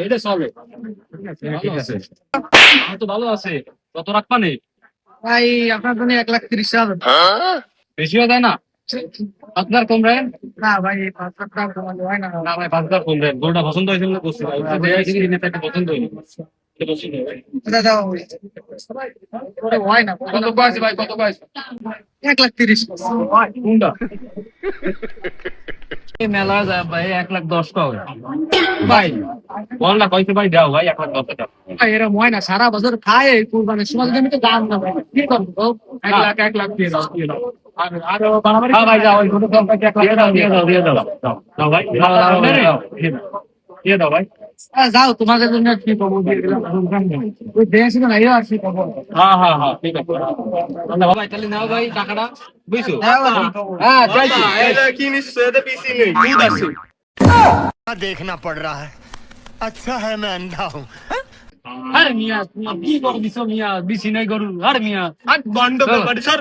এটা চলে। ঠিক ভালো আছে। আছে। আমার তো ভালো আছে। কত রাখবা নেই? ভাই আপনার জন্য 1,30,000। বেশি হয় না? 5,000 কম রাখেন? না ভাই 5,000 টাকা কমালে হয় না। না ভাই 5,000 কম রাখেন। গরুটা পছন্দ হয়েছে বলে করছি ভাই। স্ক্রিনে একটা পছন্দ হয়নি। এটা পছন্দ হয় ভাই। এটা দাও। ওটা হয় না। কত কয়েছে ভাই, কত কয়েছে? 1,30,000। কোনটা? এই মেলা যায় ভাই 1,10,000 টাকা। ভাই বল না কইতে ভাই দাও ভাই 1,10,000 টাকা। ভাই এরকম হয় না, সারা বছর খায় এই কুরবানির সময় যদি আমি তো দাম না ভাই কি করবো? 1,00,000 দিয়ে দাও, দিয়ে দাও। আরো বাড়াবাড়ি। হ্যাঁ ভাই যাও, ওই ছোট কমটা 1,00,000 টাকা দিয়ে দাও, দিয়ে দাও। দাও ভাই, দাও দাও দাও। দিয়ে দাও ভাই। যাও তোমাদের জন্য কি পাবো দিয়ে দিলাম। ওই দেশ ছিল না, এও আর কি পাবো। হ্যাঁ হ্যাঁ হ্যাঁ, ঠিক আছে। ভাই তাহলে নাও ভাই টাকাটা, বুঝছো? হ্যাঁ যাইছি। देखना पड़ रहा है। अच्छा है मैं अंधा हूँ। আরে মিয়া তুমি কি করে দিছো মিয়া? বিছি নাই গরু। আরে মিয়া আর বন্ধ চলো। ব্যাপারে স্যার।